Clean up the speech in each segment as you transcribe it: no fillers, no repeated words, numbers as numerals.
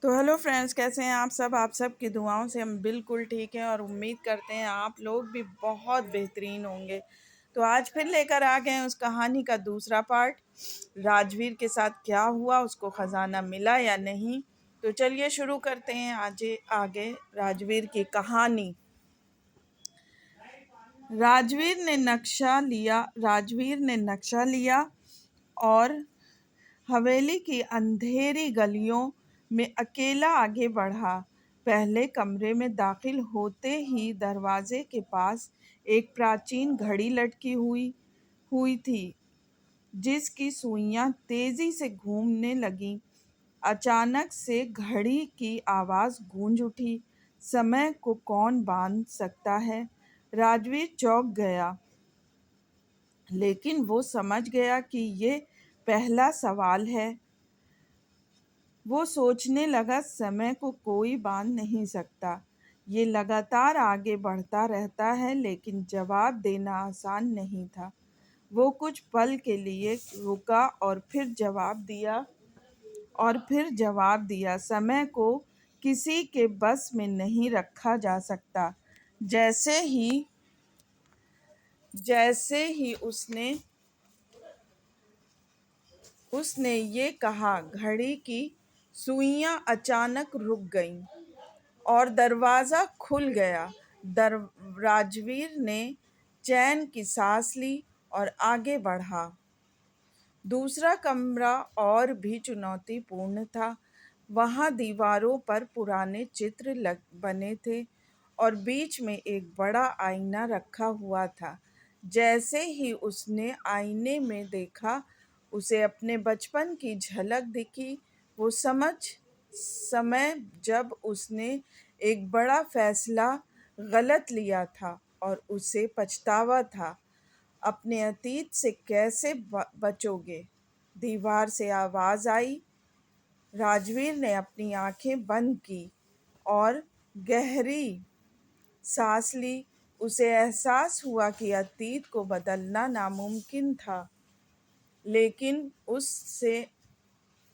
तो hello friends, कैसे हैं आप सब की दुआओं से हम बिल्कुल ठीक हैं और उम्मीद करते हैं आप लोग भी बहुत बेहतरीन होंगे। तो आज फिर लेकर आ गए हैं उस कहानी का दूसरा पार्ट। राजवीर के साथ क्या हुआ, उसको खजाना मिला या नहीं। तो चलिए शुरू करते हैं आज आगे राजवीर की कहानी। राजवीर ने नक्शा लिया और हवेली की अंधेरी गलियों में अकेला आगे बढ़ा। पहले कमरे में दाखिल होते ही दरवाजे के पास एक प्राचीन घड़ी लटकी हुई हुई थी, जिसकी सुइयां तेजी से घूमने लगीं। अचानक से घड़ी की आवाज गूंज उठी। समय को कौन बांध सकता है? राजवीर चौंक गया, लेकिन वो समझ गया कि ये पहला सवाल है। वो सोचने लगा, समय को कोई बांध नहीं सकता। ये लगातार आगे बढ़ता रहता है, लेकिन जवाब देना आसान नहीं था। वो कुछ पल के लिए रुका और फिर जवाब दिया, समय को किसी के बस में नहीं रखा जा सकता। जैसे ही उसने ये कहा, घड़ी की सुइयां अचानक रुक गईं और दरवाजा खुल गया। दर राजवीर ने चैन की सांस ली और आगे बढ़ा। दूसरा कमरा और भी चुनौतीपूर्ण था। वहां दीवारों पर पुराने चित्र बने थे और बीच में एक बड़ा आईना रखा हुआ था। जैसे ही उसने आईने में देखा, उसे अपने बचपन की झलक दिखी। वो समय जब उसने एक बड़ा फैसला गलत लिया था और उसे पछतावा था। अपने अतीत से कैसे बचोगे? दीवार से आवाज आई। राजवीर ने अपनी आंखें बंद की और गहरी सांस ली। उसे एहसास हुआ कि अतीत को बदलना नामुमकिन था, लेकिन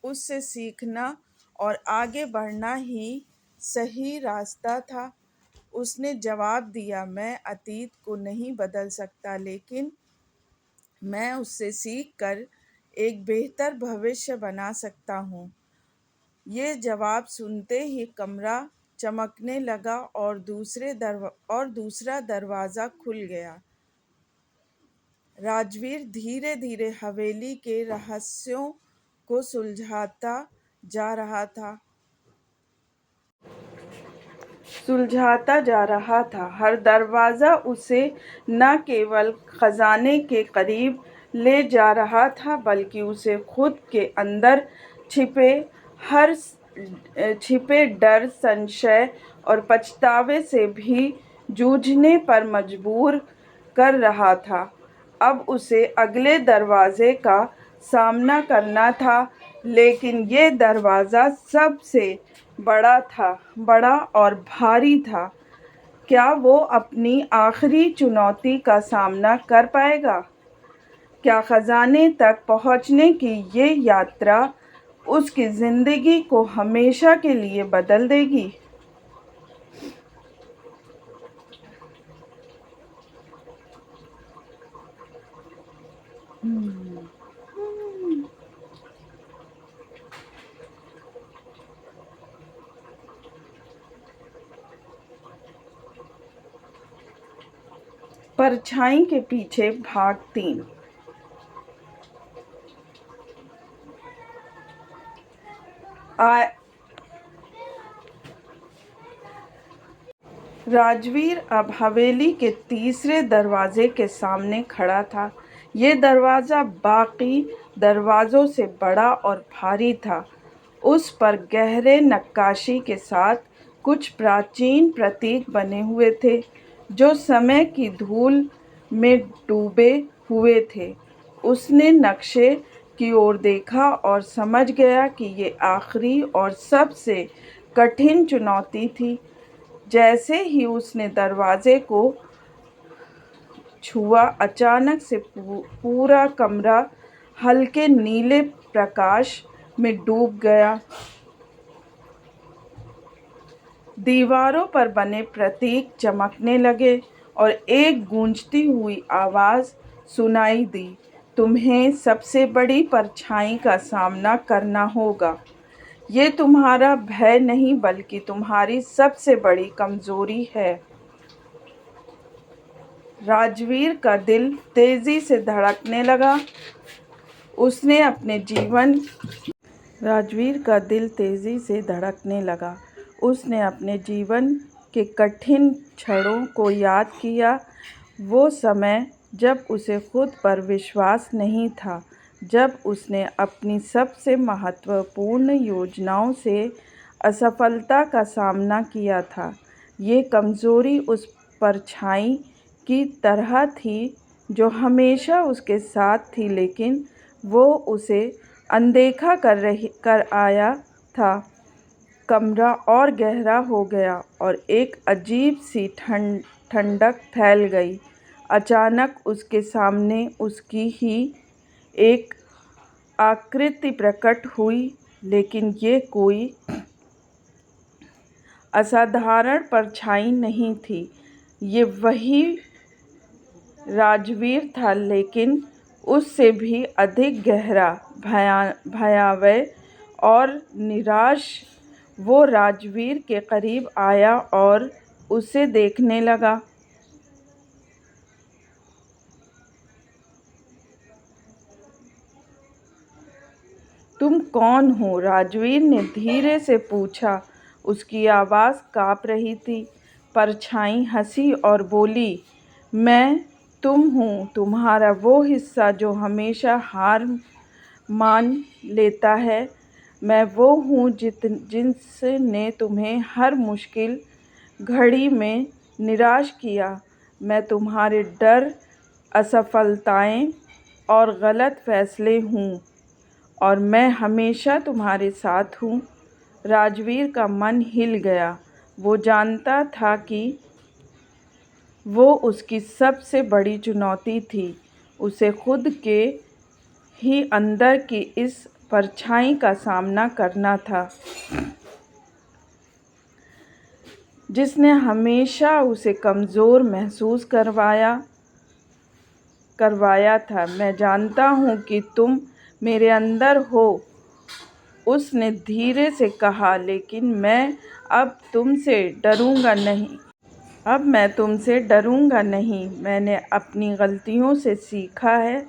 उससे सीखना और आगे बढ़ना ही सही रास्ता था। उसने जवाब दिया, मैं अतीत को नहीं बदल सकता, लेकिन मैं उससे सीख कर एक बेहतर भविष्य बना सकता हूँ। ये जवाब सुनते ही कमरा चमकने लगा और दूसरा दरवाज़ा खुल गया। राजवीर धीरे धीरे हवेली के रहस्यों को सुलझाता जा रहा था। हर दरवाज़ा उसे न केवल खजाने के करीब ले जा रहा था, बल्कि उसे खुद के अंदर हर छिपे डर, संशय और पछतावे से भी जूझने पर मजबूर कर रहा था। अब उसे अगले दरवाजे का सामना करना था, लेकिन ये दरवाज़ा सबसे बड़ा और भारी था। क्या वो अपनी आखिरी चुनौती का सामना कर पाएगा? क्या खजाने तक पहुंचने की ये यात्रा उसकी जिंदगी को हमेशा के लिए बदल देगी? परछाई के पीछे भाग 3। राजवीर अब हवेली के तीसरे दरवाजे के सामने खड़ा था। ये दरवाज़ा बाकी दरवाज़ों से बड़ा और भारी था। उस पर गहरे नक्काशी के साथ कुछ प्राचीन प्रतीक बने हुए थे, जो समय की धूल में डूबे हुए थे। उसने नक्शे की ओर देखा और समझ गया कि ये आखिरी और सबसे कठिन चुनौती थी। जैसे ही उसने दरवाजे को छुआ, अचानक से पूरा कमरा हल्के नीले प्रकाश में डूब गया। दीवारों पर बने प्रतीक चमकने लगे और एक गूंजती हुई आवाज़ सुनाई दी, तुम्हें सबसे बड़ी परछाई का सामना करना होगा। ये तुम्हारा भय नहीं बल्कि तुम्हारी सबसे बड़ी कमजोरी है। राजवीर का दिल तेजी से धड़कने लगा। उसने अपने जीवन राजवीर का दिल तेजी से धड़कने लगा। उसने अपने जीवन के कठिन क्षणों को याद किया, वो समय जब उसे खुद पर विश्वास नहीं था, जब उसने अपनी सबसे महत्वपूर्ण योजनाओं से असफलता का सामना किया था। ये कमज़ोरी उस परछाई की तरह थी जो हमेशा उसके साथ थी, लेकिन वो उसे अनदेखा कर आया था। कमरा और गहरा हो गया और एक अजीब सी ठंडक फैल गई। अचानक उसके सामने उसकी ही एक आकृति प्रकट हुई, लेकिन ये कोई असाधारण परछाई नहीं थी। ये वही राजवीर था, लेकिन उससे भी अधिक गहरा, भयावह और निराश। वो राजवीर के करीब आया और उसे देखने लगा। तुम कौन हो? राजवीर ने धीरे से पूछा। उसकी आवाज़ काँप रही थी। परछाई हंसी और बोली, मैं तुम हूँ, तुम्हारा वो हिस्सा जो हमेशा हार मान लेता है। मैं वो हूँ जिसने तुम्हें हर मुश्किल घड़ी में निराश किया। मैं तुम्हारे डर, असफलताएं और गलत फैसले हूँ, और मैं हमेशा तुम्हारे साथ हूँ। राजवीर का मन हिल गया। वो जानता था कि वो उसकी सबसे बड़ी चुनौती थी। उसे खुद के ही अंदर की इस परछाई का सामना करना था, जिसने हमेशा उसे कमज़ोर महसूस करवाया था। मैं जानता हूँ कि तुम मेरे अंदर हो, उसने धीरे से कहा, लेकिन मैं अब तुमसे डरूंगा नहीं। अब मैं तुमसे डरूंगा नहीं। मैंने अपनी गलतियों से सीखा है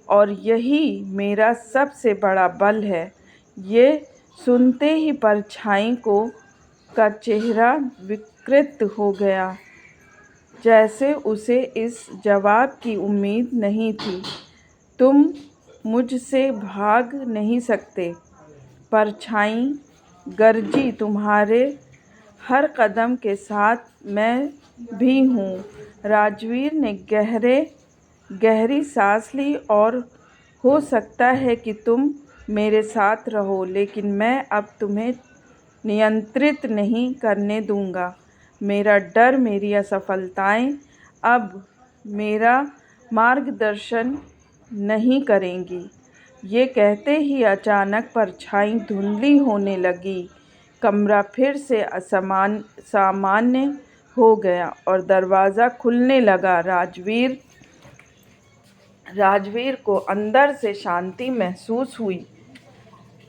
और यही मेरा सबसे बड़ा बल है। ये सुनते ही परछाई का चेहरा विकृत हो गया, जैसे उसे इस जवाब की उम्मीद नहीं थी। तुम मुझसे भाग नहीं सकते, परछाई गरजी, तुम्हारे हर कदम के साथ मैं भी हूँ। राजवीर ने गहरी सांस ली। और हो सकता है कि तुम मेरे साथ रहो, लेकिन मैं अब तुम्हें नियंत्रित नहीं करने दूंगा। मेरा डर, मेरी असफलताएं अब मेरा मार्गदर्शन नहीं करेंगी। ये कहते ही अचानक परछाई धुंधली होने लगी। कमरा फिर से सामान्य हो गया और दरवाज़ा खुलने लगा। राजवीर को अंदर से शांति महसूस हुई,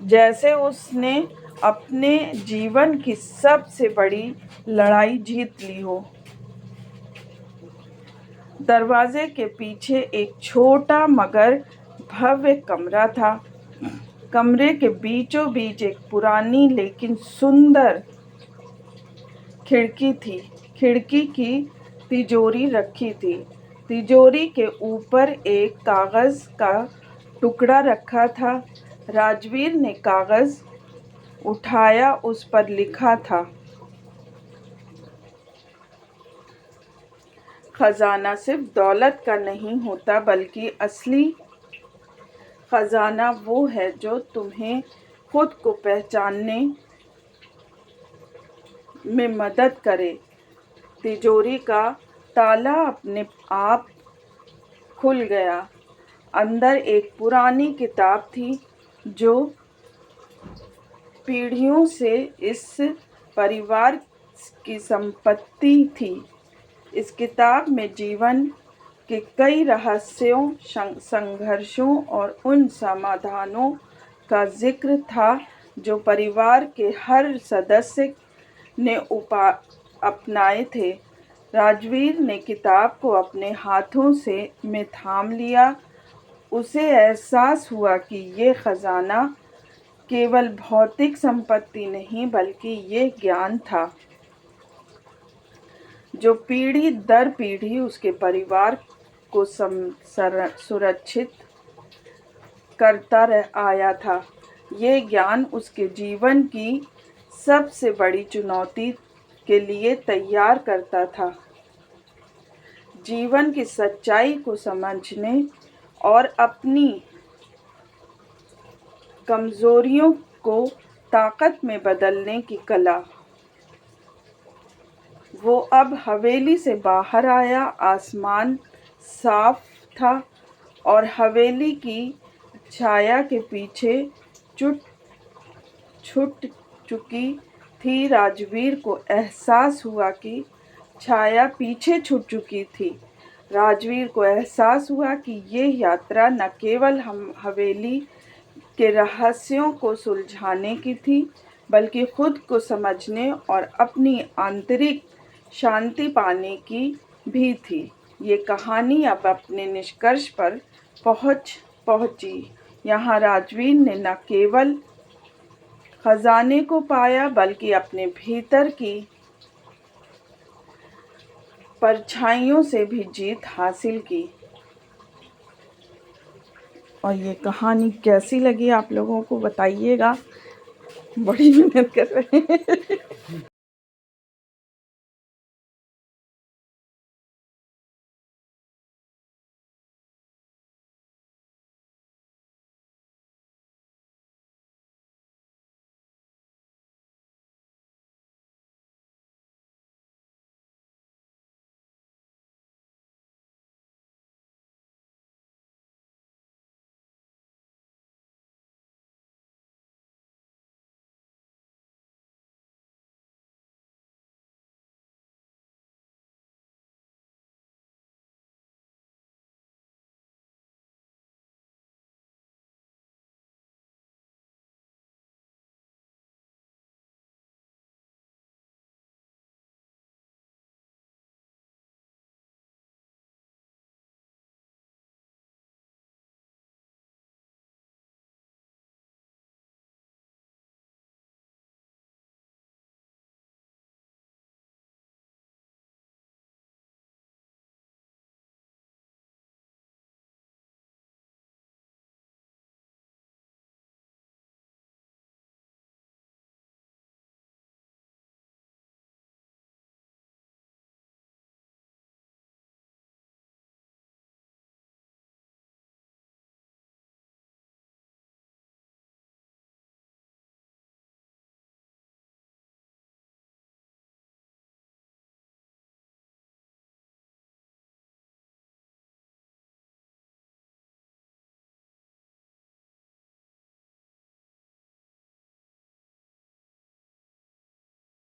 जैसे उसने अपने जीवन की सबसे बड़ी लड़ाई जीत ली हो। दरवाजे के पीछे एक छोटा मगर भव्य कमरा था। कमरे के बीचों बीच एक पुरानी लेकिन सुंदर खिड़की थी। खिड़की की तिजोरी रखी थी। तिजोरी के ऊपर एक कागज का टुकड़ा रखा था। राजवीर ने कागज उठाया। उस पर लिखा था, खजाना सिर्फ दौलत का नहीं होता, बल्कि असली खजाना वो है जो तुम्हें खुद को पहचानने में मदद करे। तिजोरी का ताला अपने आप खुल गया। अंदर एक पुरानी किताब थी जो पीढ़ियों से इस परिवार की संपत्ति थी। इस किताब में जीवन के कई रहस्यों, संघर्षों और उन समाधानों का जिक्र था जो परिवार के हर सदस्य ने अपनाए थे। राजवीर ने किताब को अपने हाथों में थाम लिया। उसे एहसास हुआ कि ये खजाना केवल भौतिक संपत्ति नहीं बल्कि ये ज्ञान था जो पीढ़ी दर पीढ़ी उसके परिवार को सुरक्षित करता आया था। ये ज्ञान उसके जीवन की सबसे बड़ी चुनौती के लिए तैयार करता था, जीवन की सच्चाई को समझने और अपनी कमजोरियों को ताकत में बदलने की कला। वो अब हवेली से बाहर आया। आसमान साफ था और हवेली की छाया के पीछे छुट चुकी थी। राजवीर को एहसास हुआ कि छाया पीछे छूट चुकी थी। राजवीर को एहसास हुआ कि ये यात्रा न केवल हम हवेली के रहस्यों को सुलझाने की थी, बल्कि खुद को समझने और अपनी आंतरिक शांति पाने की भी थी। ये कहानी अब अपने निष्कर्ष पर पहुंची। यहाँ राजवीर ने न केवल खजाने को पाया बल्कि अपने भीतर की परछाइयों से भी जीत हासिल की। और ये कहानी कैसी लगी आप लोगों को बताइएगा। बड़ी मेहनत कर रहे हैं।